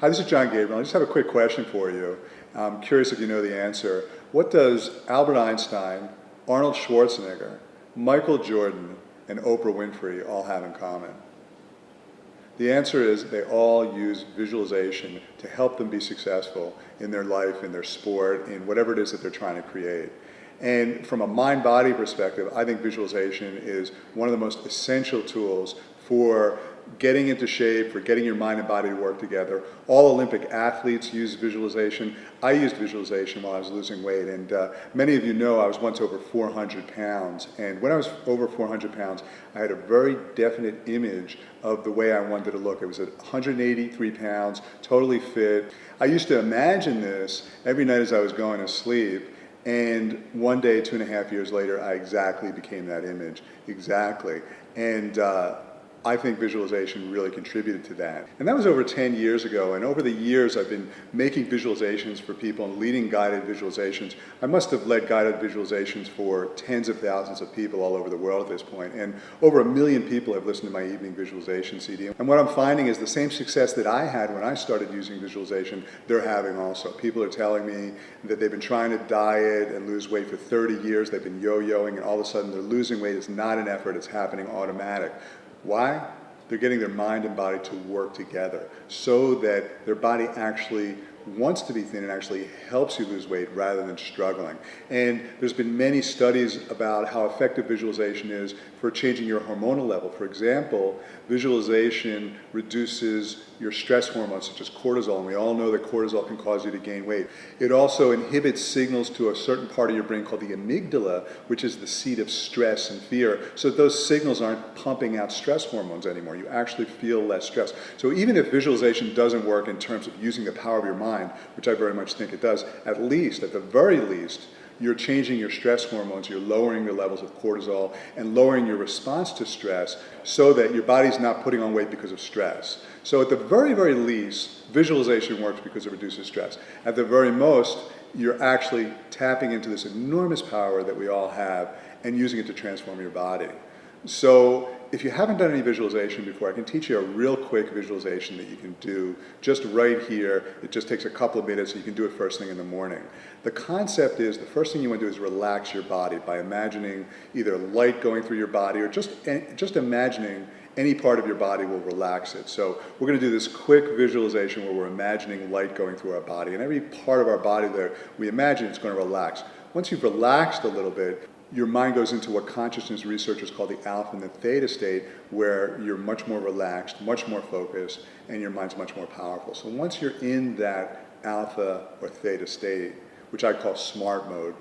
Hi, this is Jon Gabriel. I just have a quick question for you. I'm curious if you know the answer. What does Albert Einstein, Arnold Schwarzenegger, Michael Jordan, and Oprah Winfrey all have in common? The answer is they all use visualization to help them be successful in their life, in their sport, in whatever it is that they're trying to create. And from a mind-body perspective, I think visualization is one of the most essential tools for getting into shape, for getting your mind and body to work together. All Olympic athletes use visualization. I used visualization while I was losing weight, and many of you know I was once over 400 pounds. And when I was over 400 pounds, I had a very definite image of the way I wanted to look. I was at 183 pounds, totally fit. I used to imagine this every night as I was going to sleep. And one day, 2.5 years later, I exactly became that image. Exactly. And I think visualization really contributed to that. And that was over 10 years ago. And over the years, I've been making visualizations for people and leading guided visualizations. I must have led guided visualizations for tens of thousands of people all over the world at this point. And over 1 million people have listened to my evening visualization CD. And what I'm finding is the same success that I had when I started using visualization, they're having also. People are telling me that they've been trying to diet and lose weight for 30 years. They've been yo-yoing, and all of a sudden they're losing weight. It's not an effort. It's happening automatic. Why? They're getting their mind and body to work together so that their body actually wants to be thin and actually helps you lose weight rather than struggling. And there's been many studies about how effective visualization is for changing your hormonal level. For example, visualization reduces your stress hormones such as cortisol, and we all know that cortisol can cause you to gain weight. It also inhibits signals to a certain part of your brain called the amygdala, which is the seat of stress and fear, so that those signals aren't pumping out stress hormones anymore. You actually feel less stress. So even if visualization doesn't work in terms of using the power of your mind, which I very much think it does, at the very least, you're changing your stress hormones, you're lowering your levels of cortisol and lowering your response to stress so that your body's not putting on weight because of stress. So at the very, very least, visualization works because it reduces stress. At the very most, you're actually tapping into this enormous power that we all have and using it to transform your body. So if you haven't done any visualization before, I can teach you a real quick visualization that you can do just right here. It just takes a couple of minutes, and you can do it first thing in the morning. The concept is the first thing you want to do is relax your body by imagining either light going through your body or just imagining any part of your body will relax it. So we're going to do this quick visualization where we're imagining light going through our body, and every part of our body that we imagine it's going to relax. Once you've relaxed a little bit, your mind goes into what consciousness researchers call the alpha and the theta state, where you're much more relaxed, much more focused, and your mind's much more powerful. So once you're in that alpha or theta state, which I call smart mode,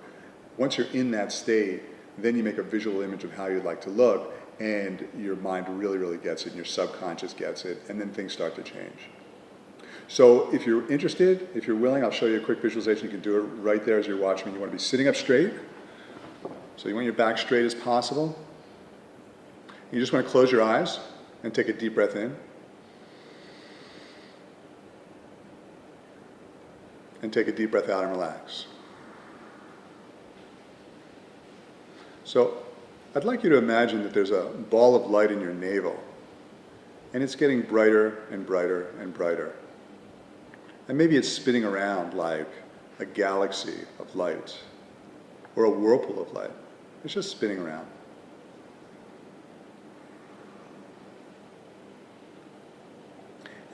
once you're in that state, then you make a visual image of how you'd like to look, and your mind really, really gets it, and your subconscious gets it, and then things start to change. So if you're interested, if you're willing, I'll show you a quick visualization. You can do it right there as you're watching me. You want to be sitting up straight. So you want your back straight as possible. You just want to close your eyes and take a deep breath in. And take a deep breath out and relax. So I'd like you to imagine that there's a ball of light in your navel, and it's getting brighter and brighter and brighter. And maybe it's spinning around like a galaxy of light or a whirlpool of light. It's just spinning around.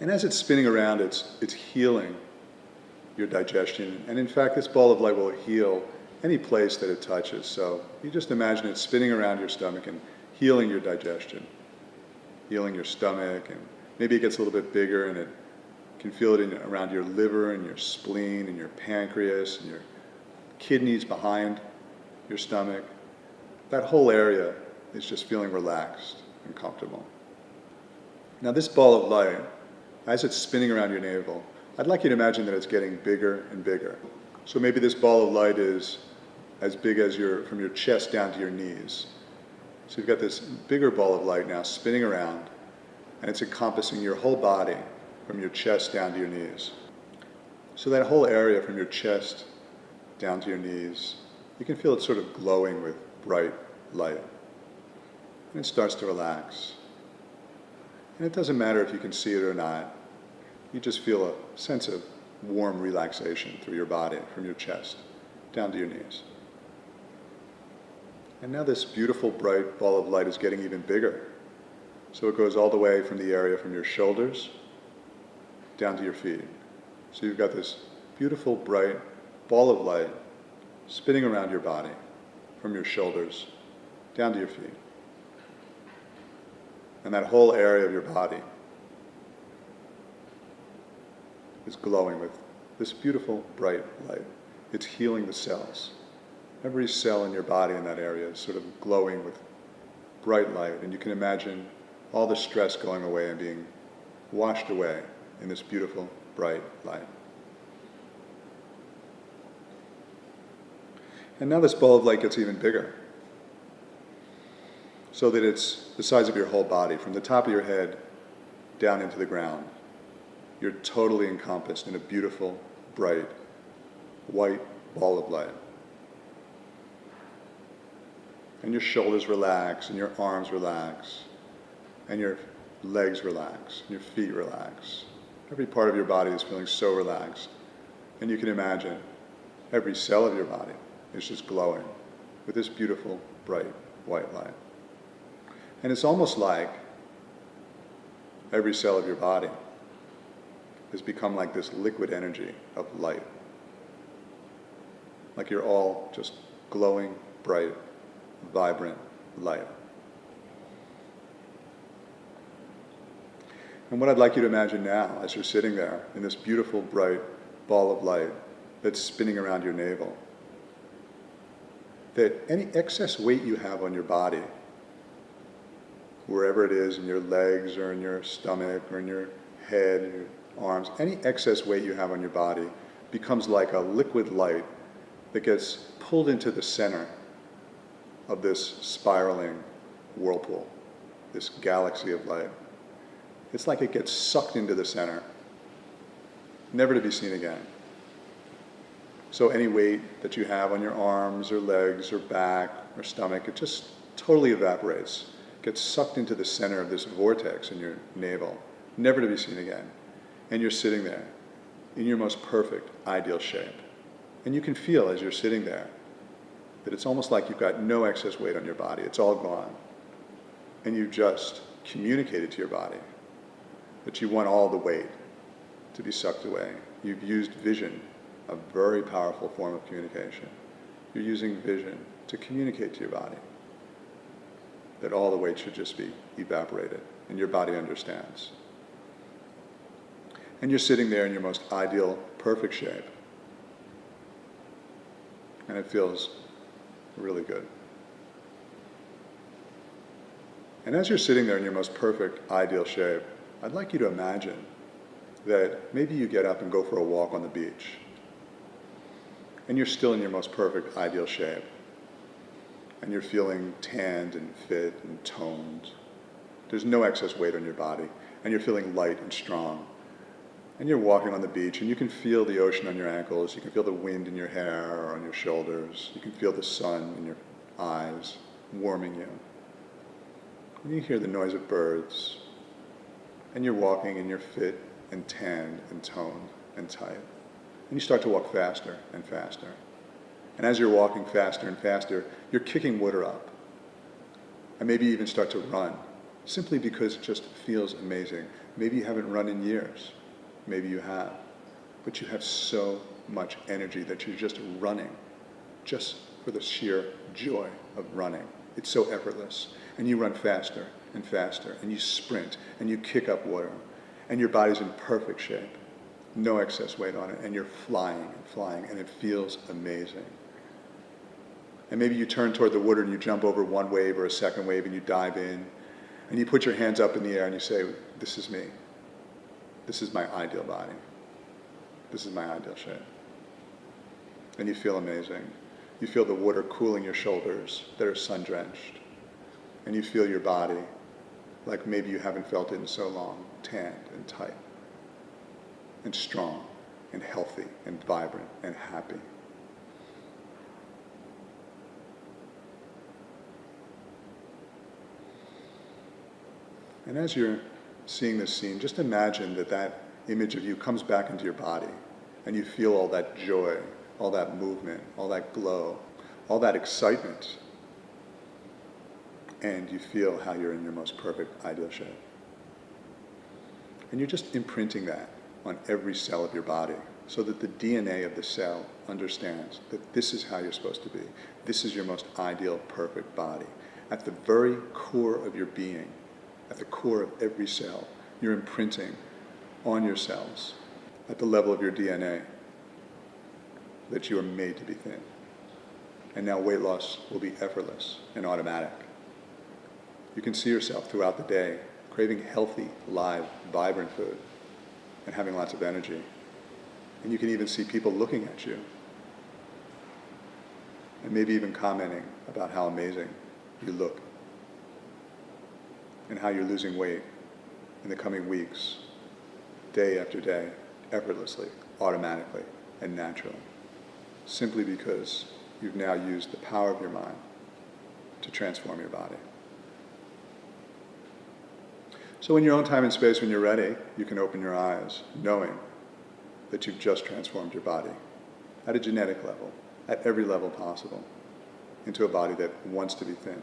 And as it's spinning around, it's healing your digestion. And in fact, this ball of light will heal any place that it touches. So you just imagine it spinning around your stomach and healing your digestion, healing your stomach, and maybe it gets a little bit bigger and it can feel it around your liver and your spleen and your pancreas and your kidneys behind your stomach. That whole area is just feeling relaxed and comfortable. Now this ball of light, as it's spinning around your navel, I'd like you to imagine that it's getting bigger and bigger. So maybe this ball of light is as big as from your chest down to your knees. So you've got this bigger ball of light now spinning around, and it's encompassing your whole body from your chest down to your knees. So that whole area from your chest down to your knees, you can feel it sort of glowing with bright light. And it starts to relax. And it doesn't matter if you can see it or not. you just feel a sense of warm relaxation through your body, from your chest down to your knees. And now this beautiful bright ball of light is getting even bigger. So it goes all the way from the area from your shoulders down to your feet. So you've got this beautiful bright ball of light spinning around your body from your shoulders down to your feet. And that whole area of your body is glowing with this beautiful bright light. It's healing the cells. Every cell in your body in that area is sort of glowing with bright light, and you can imagine all the stress going away and being washed away in this beautiful bright light. And now this ball of light gets even bigger, so that it's the size of your whole body, from the top of your head down into the ground. You're totally encompassed in a beautiful, bright, white ball of light. And your shoulders relax, and your arms relax, and your legs relax, and your feet relax. Every part of your body is feeling so relaxed. And you can imagine every cell of your body is just glowing with this beautiful, bright, white light. And it's almost like every cell of your body has become like this liquid energy of light. Like you're all just glowing, bright, vibrant light. And what I'd like you to imagine now, as you're sitting there in this beautiful, bright ball of light that's spinning around your navel, that any excess weight you have on your body, wherever it is, in your legs or in your stomach or in your head, in your arms, any excess weight you have on your body becomes like a liquid light that gets pulled into the center of this spiraling whirlpool, this galaxy of light. It's like it gets sucked into the center, never to be seen again. So any weight that you have on your arms or legs or back or stomach, it just totally evaporates, gets sucked into the center of this vortex in your navel, never to be seen again. And you're sitting there in your most perfect, ideal shape. And you can feel as you're sitting there that it's almost like you've got no excess weight on your body. It's all gone. And you just communicated to your body that you want all the weight to be sucked away. You've used vision, a very powerful form of communication. You're using vision to communicate to your body that all the weight should just be evaporated, and your body understands. And you're sitting there in your most ideal, perfect shape. And it feels really good. And as you're sitting there in your most perfect, ideal shape, I'd like you to imagine that maybe you get up and go for a walk on the beach. And you're still in your most perfect, ideal shape. And you're feeling tanned and fit and toned. There's no excess weight on your body. And you're feeling light and strong. And you're walking on the beach, and you can feel the ocean on your ankles. You can feel the wind in your hair or on your shoulders. You can feel the sun in your eyes warming you. And you hear the noise of birds. And you're walking, and you're fit and tanned and toned and tight. And you start to walk faster and faster. And as you're walking faster and faster, you're kicking water up. And maybe you even start to run, simply because it just feels amazing. Maybe you haven't run in years. Maybe you have. But you have so much energy that you're just running, just for the sheer joy of running. It's so effortless. And you run faster and faster, and you sprint, and you kick up water, and your body's in perfect shape. No excess weight on it, and you're flying and flying, and it feels amazing. And maybe you turn toward the water and you jump over one wave or a second wave and you dive in, and you put your hands up in the air and you say, this is me. This is my ideal body. This is my ideal shape. And you feel amazing. You feel the water cooling your shoulders that are sun-drenched. And you feel your body like maybe you haven't felt it in so long, tanned and tight and strong and healthy and vibrant and happy. And as you're seeing this scene, just imagine that image of you comes back into your body, and you feel all that joy, all that movement, all that glow, all that excitement, and you feel how you're in your most perfect, ideal shape. And you're just imprinting that on every cell of your body so that the DNA of the cell understands that this is how you're supposed to be. This is your most ideal, perfect body. At the very core of your being, at the core of every cell, you're imprinting on your cells at the level of your DNA that you are made to be thin. And now weight loss will be effortless and automatic. You can see yourself throughout the day craving healthy, live, vibrant food and having lots of energy. And you can even see people looking at you and maybe even commenting about how amazing you look and how you're losing weight in the coming weeks, day after day, effortlessly, automatically, and naturally, simply because you've now used the power of your mind to transform your body. So in your own time and space, when you're ready, you can open your eyes, knowing that you've just transformed your body at a genetic level, at every level possible, into a body that wants to be thin,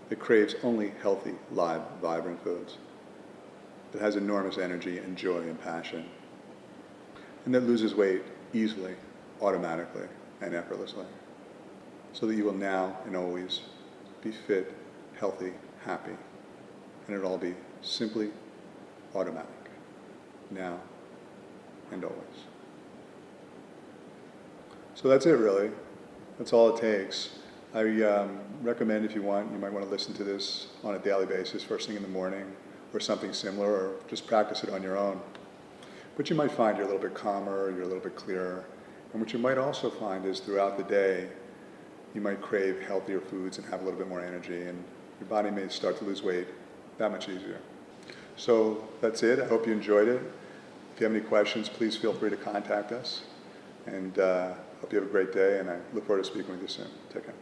that craves only healthy, live, vibrant foods, that has enormous energy and joy and passion, and that loses weight easily, automatically, and effortlessly, so that you will now and always be fit, healthy, happy, and it'll all be simply automatic, now and always. So that's it, really. That's all it takes. I recommend, if you want, you might want to listen to this on a daily basis, first thing in the morning, or something similar, or just practice it on your own. But you might find you're a little bit calmer, you're a little bit clearer. And what you might also find is throughout the day, you might crave healthier foods and have a little bit more energy, and your body may start to lose weight that much easier. So that's it. I hope you enjoyed it. If you have any questions, please feel free to contact us. And hope you have a great day, and I look forward to speaking with you soon. Take care.